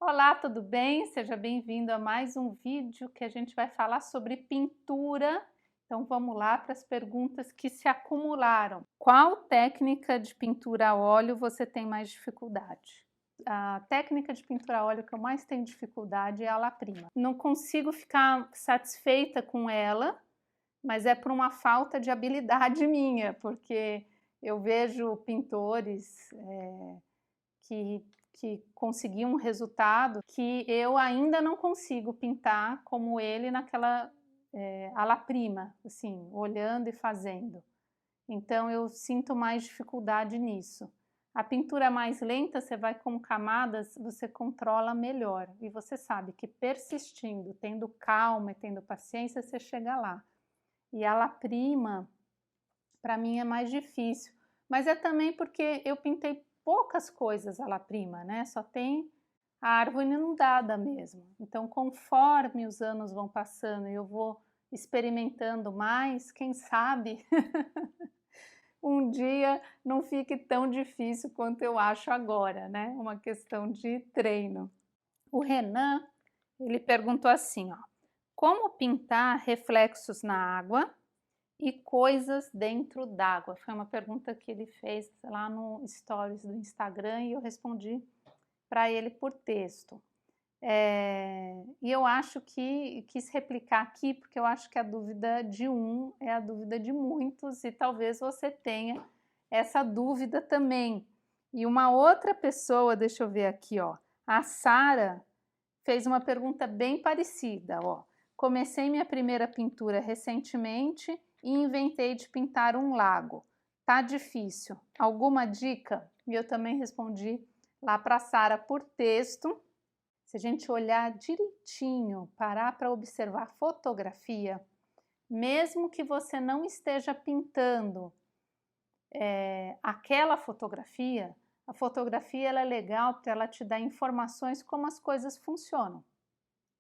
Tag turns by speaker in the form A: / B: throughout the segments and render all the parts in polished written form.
A: Olá, tudo bem? Seja bem-vindo a mais um vídeo que a gente vai falar sobre pintura. Então vamos lá para as perguntas que se acumularam. Qual técnica de pintura a óleo você tem mais dificuldade? A técnica de pintura a óleo que eu mais tenho dificuldade é a La Prima. Não consigo ficar satisfeita com ela, mas é por uma falta de habilidade minha, porque eu vejo pintores que conseguiam um resultado que eu ainda não consigo pintar como ele naquela à la prima, assim, olhando e fazendo. Então eu sinto mais dificuldade nisso. A pintura mais lenta, você vai com camadas, você controla melhor. E você sabe que persistindo, tendo calma e tendo paciência, você chega lá. E a la prima, para mim, é mais difícil. Mas é também porque eu pintei poucas coisas à la prima, né? Só tem a árvore inundada mesmo. Então, conforme os anos vão passando e eu vou experimentando mais, quem sabe um dia não fique tão difícil quanto eu acho agora, né? Uma questão de treino. O Renan, ele perguntou assim, ó: como pintar reflexos na água e coisas dentro d'água? Foi uma pergunta que ele fez lá no Stories do Instagram e eu respondi para ele por texto. E eu acho que quis replicar aqui porque eu acho que a dúvida de um é a dúvida de muitos e talvez você tenha essa dúvida também. E uma outra pessoa, deixa eu ver aqui, ó, a Sara fez uma pergunta bem parecida, ó. Comecei minha primeira pintura recentemente e inventei de pintar um lago. Tá difícil. Alguma dica? E eu também respondi lá para a Sara por texto. Se a gente olhar direitinho, parar para observar a fotografia, mesmo que você não esteja pintando aquela fotografia, a fotografia ela é legal porque ela te dá informações como as coisas funcionam.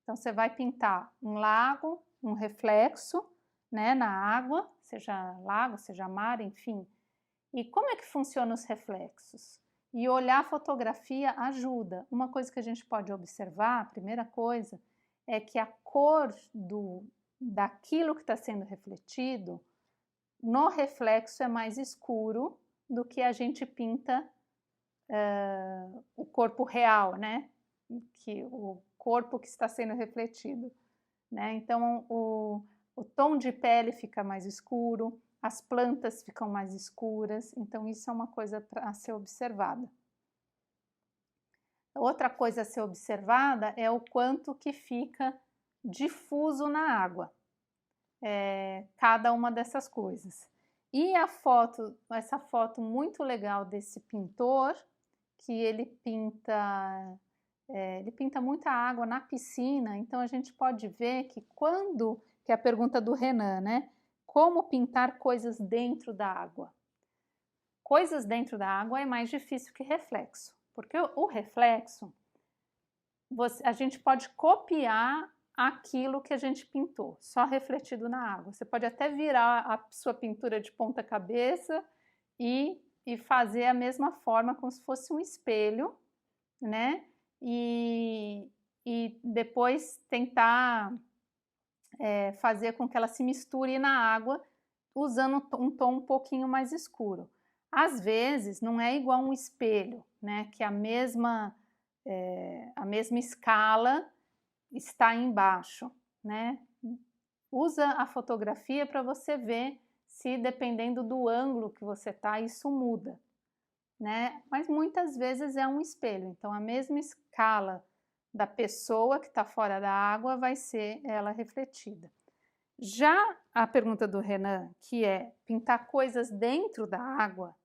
A: Então, você vai pintar um lago, um reflexo, né, na água, seja lago, seja mar, enfim. E como é que funcionam os reflexos? E olhar a fotografia ajuda. Uma coisa que a gente pode observar, a primeira coisa, é que a cor daquilo que está sendo refletido no reflexo é mais escuro do que a gente pinta o corpo real, né? Que o corpo que está sendo refletido, né? Então o tom de pele fica mais escuro, as plantas ficam mais escuras, então isso é uma coisa a ser observada. Outra coisa a ser observada é o quanto que fica difuso na água, cada uma dessas coisas. E a foto, essa foto muito legal desse pintor, que ele pinta muita água na piscina, então a gente pode ver que que é a pergunta do Renan, né? Como pintar coisas dentro da água? Coisas dentro da água é mais difícil que reflexo, porque o reflexo, a gente pode copiar aquilo que a gente pintou, só refletido na água. Você pode até virar a sua pintura de ponta cabeça e fazer a mesma forma, como se fosse um espelho, né? E depois tentar fazer com que ela se misture na água, usando um tom um pouquinho mais escuro. Às vezes, não é igual um espelho, né? Que a mesma escala está embaixo, né? Usa a fotografia para você ver se, dependendo do ângulo que você está, isso muda, né? Mas muitas vezes é um espelho, então a mesma escala da pessoa que está fora da água vai ser ela refletida. Já a pergunta do Renan, que é pintar coisas dentro da água,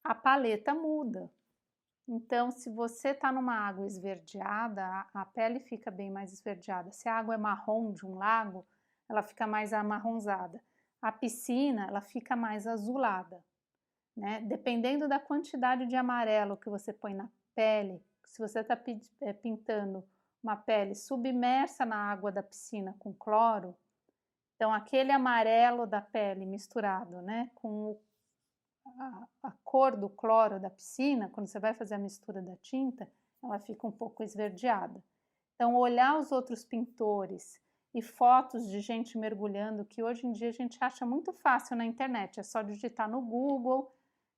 A: a paleta muda. Então, se você está numa água esverdeada, a pele fica bem mais esverdeada. Se a água é marrom de um lago, ela fica mais amarronzada. A piscina, ela fica mais azulada, né? Dependendo da quantidade de amarelo que você põe na pele, se você está pintando uma pele submersa na água da piscina com cloro, então aquele amarelo da pele misturado, né, com a cor do cloro da piscina, quando você vai fazer a mistura da tinta, é ela fica um pouco esverdeada. Então, olhar os outros pintores e fotos de gente mergulhando, que hoje em dia a gente acha muito fácil na internet, é só digitar no Google,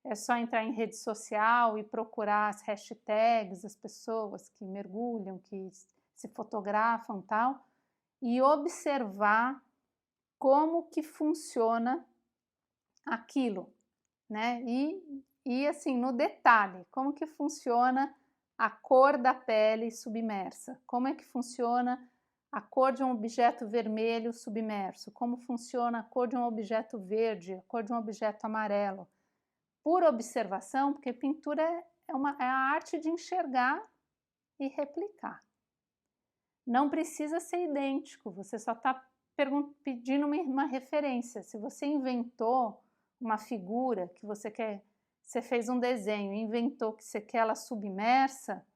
A: é só entrar em rede social e procurar as hashtags, as pessoas que mergulham, que se fotografam e tal, e observar como que funciona aquilo, né? E assim, no detalhe, como que funciona a cor da pele submersa, como é que funciona a cor de um objeto vermelho submerso, como funciona a cor de um objeto verde, a cor de um objeto amarelo, por observação, porque pintura é a arte de enxergar e replicar. Não precisa ser idêntico, você só está pedindo uma referência. Se você inventou uma figura que você quer, você fez um desenho, inventou que você quer ela submersa,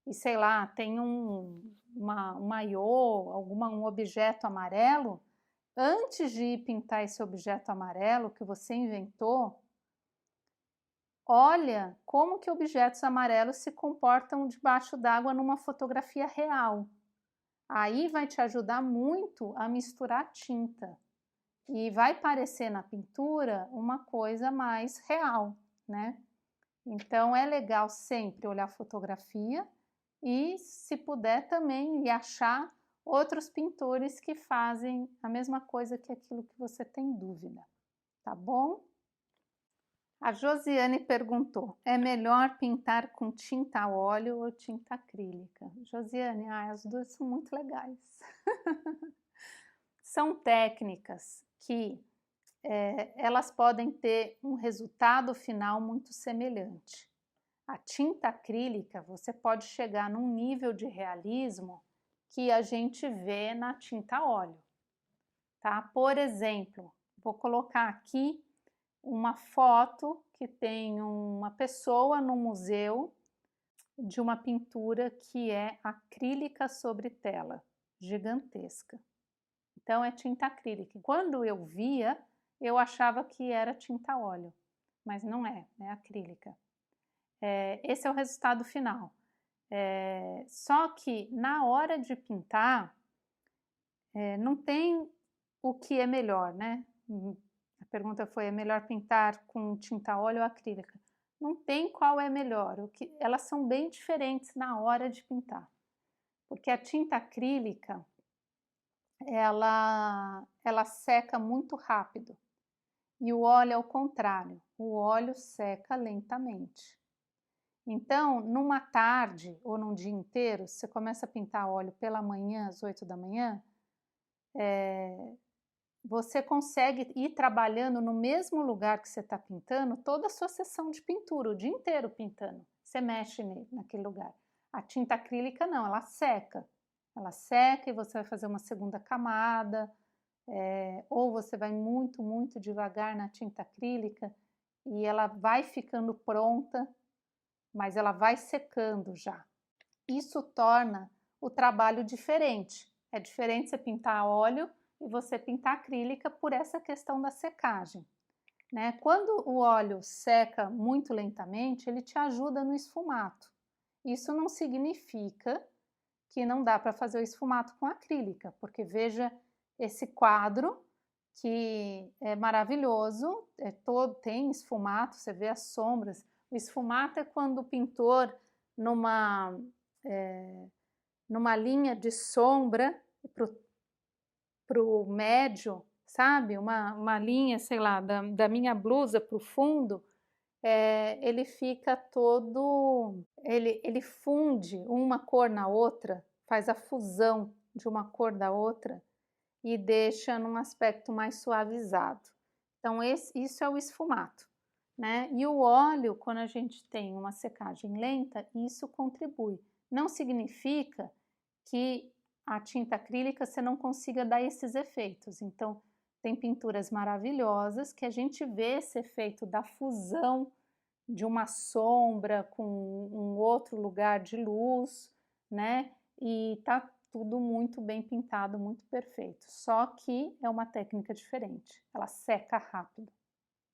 A: e sei lá, tem um maiô, um objeto amarelo, antes de ir pintar esse objeto amarelo que você inventou, olha como que objetos amarelos se comportam debaixo d'água numa fotografia real. Aí vai te ajudar muito a misturar tinta e vai parecer na pintura uma coisa mais real, né? Então é legal sempre olhar fotografia e, se puder, também achar outros pintores que fazem a mesma coisa que aquilo que você tem dúvida, tá bom? A Josiane perguntou, é melhor pintar com tinta a óleo ou tinta acrílica? Josiane, as duas são muito legais. São técnicas que elas podem ter um resultado final muito semelhante. A tinta acrílica, você pode chegar num nível de realismo que a gente vê na tinta a óleo, tá? Por exemplo, vou colocar aqui uma foto que tem uma pessoa no museu de uma pintura que é acrílica sobre tela, gigantesca. Então é tinta acrílica. Quando eu via, eu achava que era tinta a óleo, mas não é, é acrílica. Esse é o resultado final. Só que na hora de pintar, não tem o que é melhor, né? A pergunta foi, é melhor pintar com tinta a óleo ou acrílica? Não tem qual é melhor, elas são bem diferentes na hora de pintar. Porque a tinta acrílica, ela seca muito rápido. E o óleo é o contrário, o óleo seca lentamente. Então, numa tarde ou num dia inteiro, você começa a pintar óleo pela manhã, às 8 da manhã, você consegue ir trabalhando no mesmo lugar que você está pintando toda a sua sessão de pintura, o dia inteiro pintando. Você mexe naquele lugar. A tinta acrílica não, ela seca. Ela seca e você vai fazer uma segunda camada, ou você vai muito, muito devagar na tinta acrílica e ela vai ficando pronta, mas ela vai secando já. Isso torna o trabalho diferente. É diferente você pintar a óleo e você pintar acrílica por essa questão da secagem, né? Quando o óleo seca muito lentamente, ele te ajuda no esfumato. Isso não significa que não dá para fazer o esfumato com acrílica, porque veja esse quadro que é maravilhoso, tem esfumato, você vê as sombras. O esfumato é quando o pintor, numa linha de sombra para o médio, sabe? Uma linha, sei lá, da minha blusa para o fundo, ele fica todo... Ele funde uma cor na outra, faz a fusão de uma cor da outra e deixa num aspecto mais suavizado. Então, isso é o esfumato, né? E o óleo, quando a gente tem uma secagem lenta, isso contribui. Não significa que a tinta acrílica você não consiga dar esses efeitos. Então, tem pinturas maravilhosas que a gente vê esse efeito da fusão de uma sombra com um outro lugar de luz, né? E tá tudo muito bem pintado, muito perfeito. Só que é uma técnica diferente, ela seca rápido.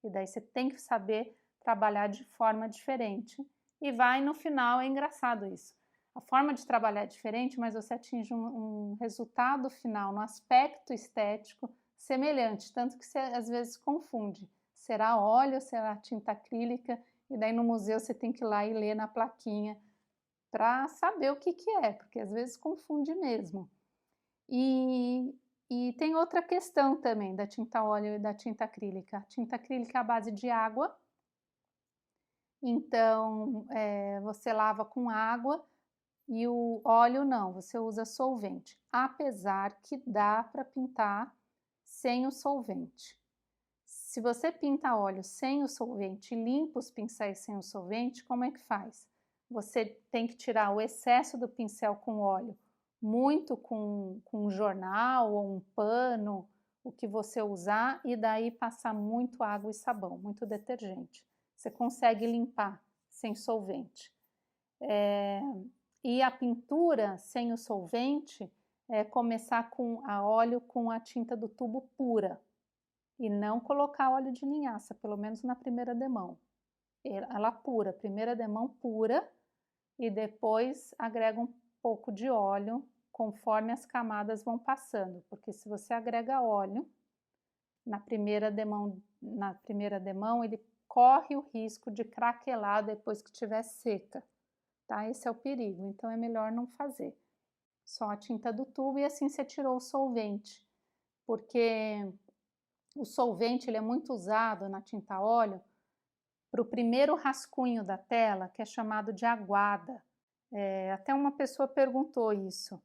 A: E daí você tem que saber trabalhar de forma diferente. E vai no final, é engraçado isso. A forma de trabalhar é diferente, mas você atinge um resultado final no aspecto estético semelhante, tanto que você às vezes confunde. Será óleo, será tinta acrílica? E daí no museu você tem que ir lá e ler na plaquinha para saber o que é, porque às vezes confunde mesmo. E tem outra questão também da tinta óleo e da tinta acrílica. A tinta acrílica é à base de água, então você lava com água e o óleo não, você usa solvente, apesar que dá para pintar sem o solvente. Se você pinta óleo sem o solvente e limpa os pincéis sem o solvente, como é que faz? Você tem que tirar o excesso do pincel com óleo, muito com um jornal ou um pano, o que você usar, e daí passar muito água e sabão, muito detergente. Você consegue limpar sem solvente. E a pintura sem o solvente é começar com a óleo com a tinta do tubo pura e não colocar óleo de linhaça, pelo menos na primeira demão. Ela pura, primeira demão pura, e depois agrega um pouco de óleo conforme as camadas vão passando, porque se você agrega óleo na primeira demão ele corre o risco de craquelar depois que estiver seca, tá? Esse é o perigo, então é melhor não fazer. Só a tinta do tubo e assim você tirou o solvente, porque o solvente ele é muito usado na tinta óleo para o primeiro rascunho da tela, que é chamado de aguada. Até uma pessoa perguntou isso.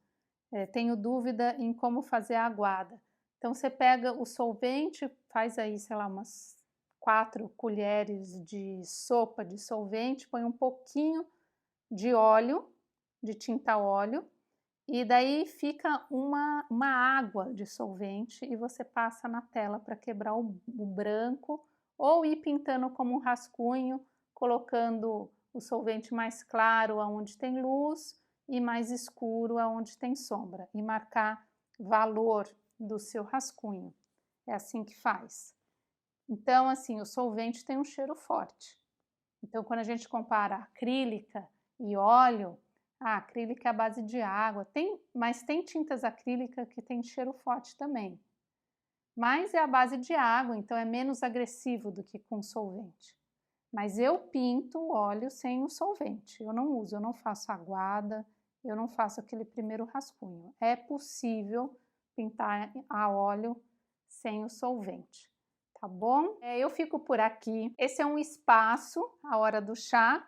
A: Tenho dúvida em como fazer a aguada. Então você pega o solvente, faz aí, sei lá, umas 4 colheres de sopa de solvente, põe um pouquinho de óleo, de tinta óleo, e daí fica uma água de solvente e você passa na tela para quebrar o branco ou ir pintando como um rascunho, colocando o solvente mais claro aonde tem luz e mais escuro aonde tem sombra e marcar valor do seu rascunho. É assim que faz. Então, assim, o solvente tem um cheiro forte. Então, quando a gente compara acrílica e óleo, a acrílica é a base de água, mas tem tintas acrílicas que tem cheiro forte também. Mas é a base de água, então é menos agressivo do que com solvente. Mas eu pinto o óleo sem o solvente, eu não uso, eu não faço aguada, eu não faço aquele primeiro rascunho. É possível pintar a óleo sem o solvente, tá bom? Eu fico por aqui. Esse é um espaço, a hora do chá,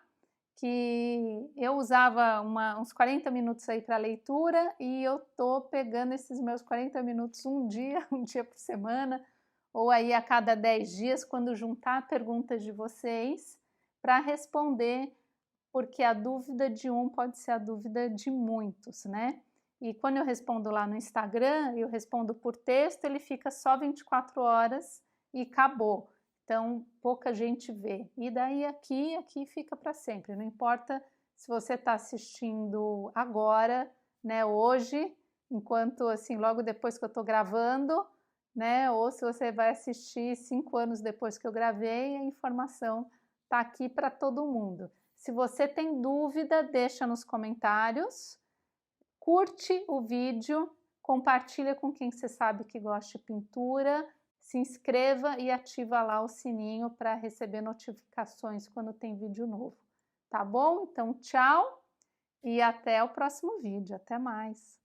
A: que eu usava uns 40 minutos aí para leitura e eu tô pegando esses meus 40 minutos um dia por semana, ou aí a cada 10 dias, quando juntar perguntas de vocês para responder, porque a dúvida de um pode ser a dúvida de muitos, né? E quando eu respondo lá no Instagram, eu respondo por texto, ele fica só 24 horas e acabou. Então, pouca gente vê. E daí aqui fica para sempre. Não importa se você está assistindo agora, né, hoje, enquanto, assim, logo depois que eu estou gravando, né, ou se você vai assistir 5 anos depois que eu gravei, a informação está aqui para todo mundo. Se você tem dúvida, deixa nos comentários, curte o vídeo, compartilha com quem você sabe que gosta de pintura, se inscreva e ativa lá o sininho para receber notificações quando tem vídeo novo, tá bom? Então, tchau e até o próximo vídeo. Até mais!